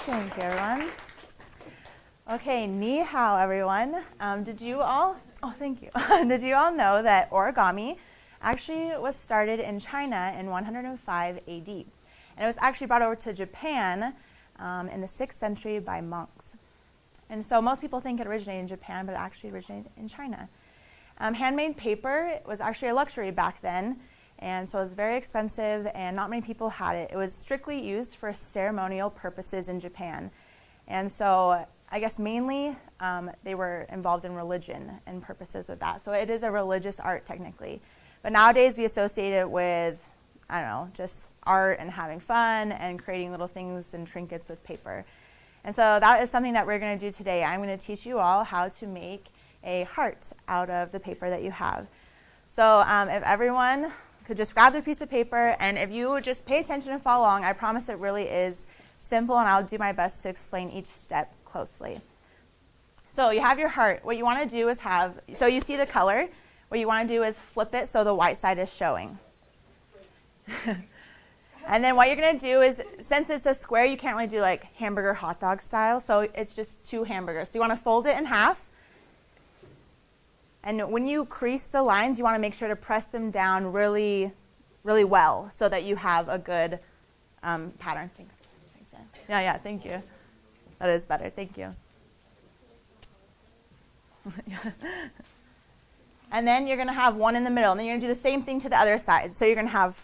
Thank you, everyone. Okay, ni hao, everyone. Did you all know that origami actually was started in China in 105 AD? And it was actually brought over to Japan in the 6th century by monks. And so most people think it originated in Japan, but it actually originated in China. Handmade paper was actually a luxury back then, and so it was very expensive, and not many people had it. It was strictly used for ceremonial purposes in Japan. And so I guess mainly they were involved in religion and purposes with that. So it is a religious art technically. But nowadays we associate it with, I don't know, just art and having fun and creating little things and trinkets with paper. And so that is something that we're going to do today. I'm going to teach you all how to make a heart out of the paper that you have. So if everyone could just grab their piece of paper, and if you just pay attention and follow along, I promise it really is simple, and I'll do my best to explain each step closely. So you have your heart. What you want to do is so you see the color. What you want to do is flip it so the white side is showing. And then what you're going to do is, since it's a square, you can't really do like hamburger hot dog style, so it's just 2 hamburgers. So you want to fold it in half. And when you crease the lines, you want to make sure to press them down really, really well so that you have a good pattern. Thanks. Yeah, thank you. That is better. Thank you. And then you're going to have one in the middle, and then you're going to do the same thing to the other side. So you're going to have,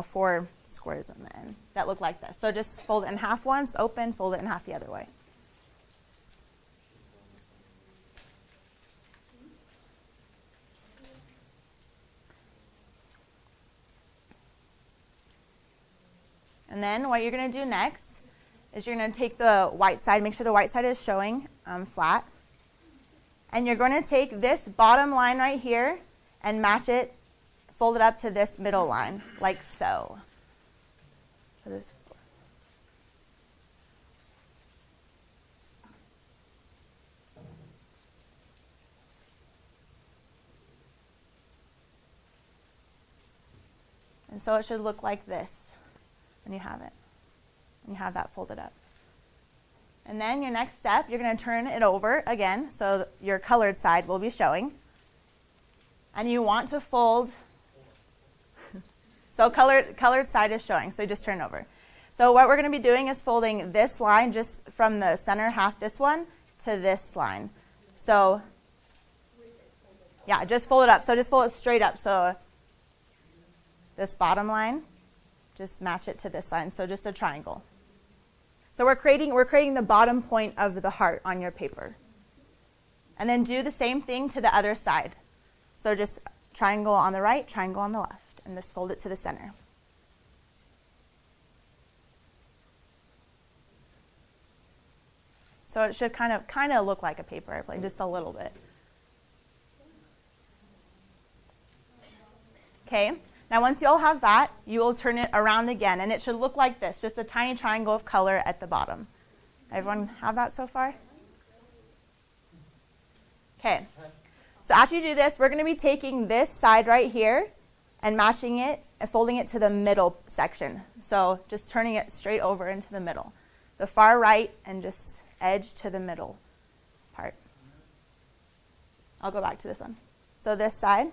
4 squares in the end that look like this. So just fold it in half once, open, fold it in half the other way. And then what you're going to do next is you're going to take the white side, make sure the white side is showing flat. And you're going to take this bottom line right here and match it, fold it up to this middle line, like so. And so it should look like this. And you have it. And you have that folded up. And then your next step, you're going to turn it over again, so your colored side will be showing. And you want to fold. So colored side is showing, so you just turn it over. So what we're going to be doing is folding this line just from the center half, this one, to this line. So, yeah, just fold it up. So just fold it straight up. So this bottom line, just match it to this line. So just a triangle. So we're creating the bottom point of the heart on your paper. And then do the same thing to the other side. So just triangle on the right, triangle on the left, and just fold it to the center. So it should kind of look like a paper airplane, just a little bit. Okay. Now once you all have that, you will turn it around again, and it should look like this, just a tiny triangle of color at the bottom. Everyone have that so far? Okay. So after you do this, we're going to be taking this side right here and matching it and folding it to the middle section. So just turning it straight over into the middle. The far right and just edge to the middle part. I'll go back to this one. So this side,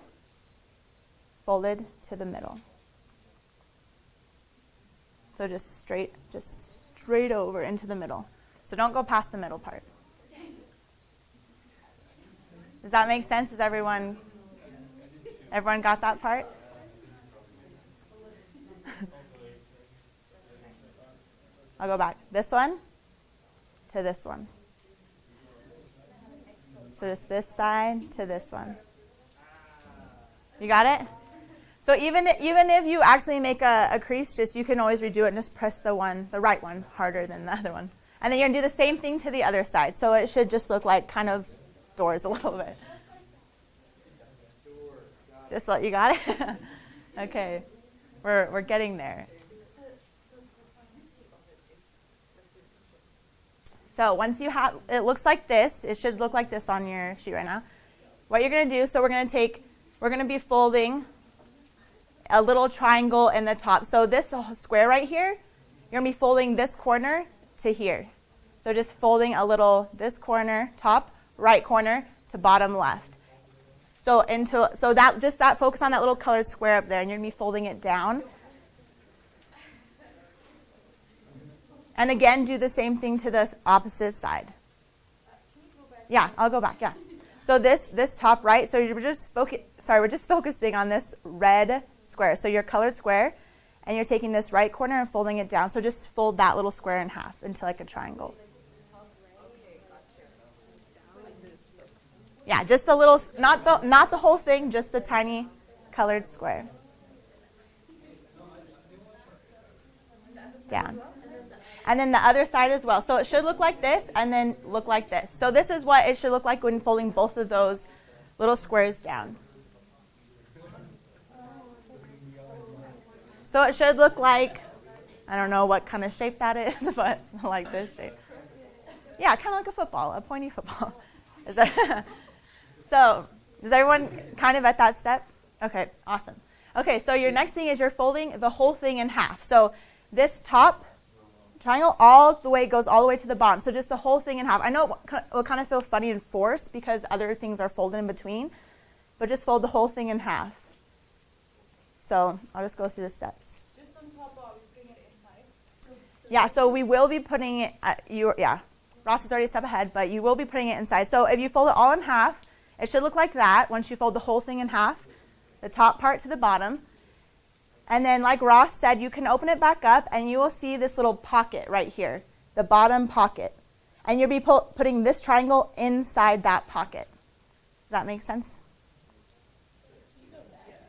folded to the middle. So just straight over into the middle. So don't go past the middle part. Does that make sense? Is everyone got that part? I'll go back. This one to this one. So just this side to this one. You got it? So even if you actually make a crease, you can always redo it and just press the right one harder than the other one. And then you're going to do the same thing to the other side. So it should just look like kind of doors a little bit. Just you got it? Okay. We're getting there. So once you have, it looks like this. It should look like this on your sheet right now. What you're going to do, so we're going to be folding a little triangle in the top. So this square right here, you're going to be folding this corner to here. So just folding a little, this corner, top, right corner to bottom left. So that focus on that little colored square up there, and you're going to be folding it down. And again, do the same thing to the opposite side. Yeah, I'll go back, yeah. So this top right, so we're just focusing on this red square. So your colored square, and you're taking this right corner and folding it down. So just fold that little square in half into like a triangle. Yeah, just the little, not the whole thing, just the tiny colored square. Down. And then the other side as well. So it should look like this and then look like this. So this is what it should look like when folding both of those little squares down. So it should look like, I don't know what kind of shape that is, but like this shape. Yeah, kind of like a football, a pointy football. So is everyone kind of at that step? Okay, awesome. Okay, so your next thing is you're folding the whole thing in half. So this top triangle goes all the way to the bottom. So just the whole thing in half. I know it will kind of feel funny and forced because other things are folded in between, but just fold the whole thing in half. So I'll just go through the steps. Just on top of, we bring it inside. Yeah, so we will be putting it, Ross is already a step ahead, but you will be putting it inside. So if you fold it all in half, it should look like that once you fold the whole thing in half, the top part to the bottom. And then like Ross said, you can open it back up and you will see this little pocket right here, the bottom pocket. And you'll be putting this triangle inside that pocket. Does that make sense?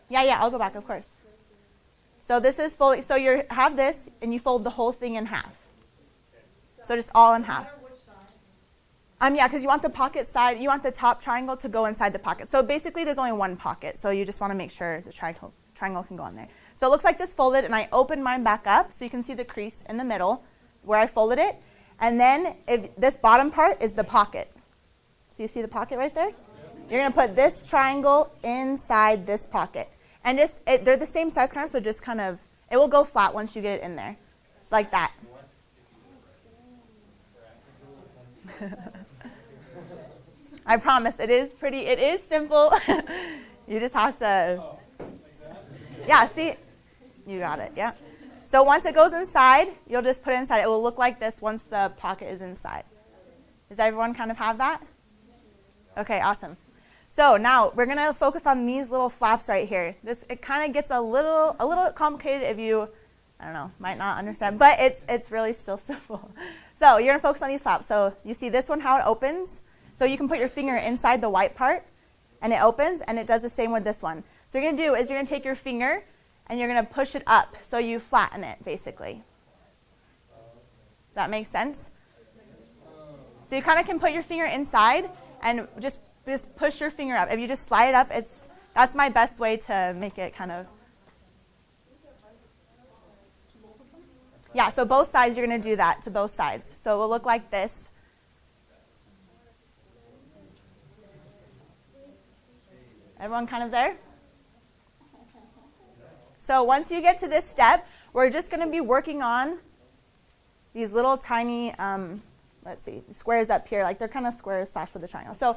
Yeah, I'll go back, of course. So this is fully, so you have this and you fold the whole thing in half. So just all in half. Yeah, because you want the pocket side, you want the top triangle to go inside the pocket. So basically there's only one pocket, so you just want to make sure the triangle can go in there. So it looks like this folded, and I opened mine back up so you can see the crease in the middle where I folded it. And then this bottom part is the pocket. So you see the pocket right there? You're going to put this triangle inside this pocket. And they're the same size kind of, so just kind of, it will go flat once you get it in there. It's like that. I promise, it is simple. You just have to, yeah, see, you got it, yeah. So once it goes inside, you'll just put it inside. It will look like this once the pocket is inside. Does everyone kind of have that? Okay, awesome. So now we're going to focus on these little flaps right here. It kind of gets a little complicated if you, I don't know, might not understand, but it's really still simple. So you're going to focus on these flaps. So you see this one, how it opens. So you can put your finger inside the white part, and it opens, and it does the same with this one. So what you're going to do is you're going to take your finger, and you're going to push it up so you flatten it, basically. Does that make sense? So you kind of can put your finger inside and just push your finger up. If you just slide it up, that's my best way to make it kind of. Yeah, so both sides you're going to do that to both sides. So it will look like this. Everyone kind of there? So once you get to this step, we're just going to be working on these little tiny, squares up here. Like they're kind of squares / with a triangle. So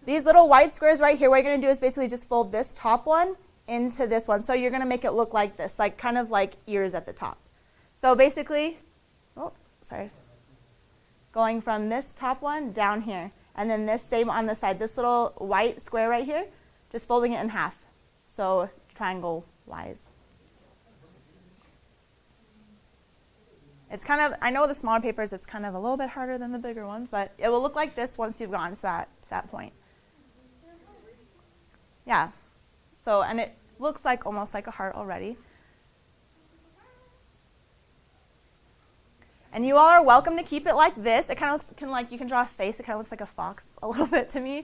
these little white squares right here, what you're going to do is basically just fold this top one into this one. So you're going to make it look like this, like kind of like ears at the top. So basically, going from this top one down here, and then this same on the side, this little white square right here, just folding it in half, so triangle-wise. It's kind of, I know the smaller papers, it's kind of a little bit harder than the bigger ones, but it will look like this once you've gone to that point. Yeah. So, and it looks like almost like a heart already. And you all are welcome to keep it like this. It kind of you can draw a face. It kind of looks like a fox a little bit to me.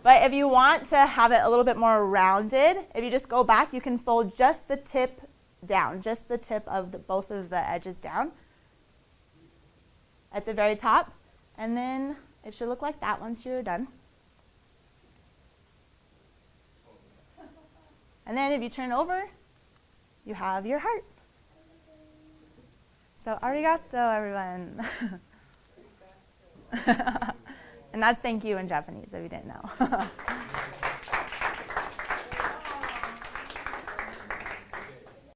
But if you want to have it a little bit more rounded, if you just go back, you can fold just the tip down, just the tip of both of the edges down at the very top. And then it should look like that once you're done. And then if you turn over, you have your heart. So arigato, everyone. And that's thank you in Japanese, if you didn't know.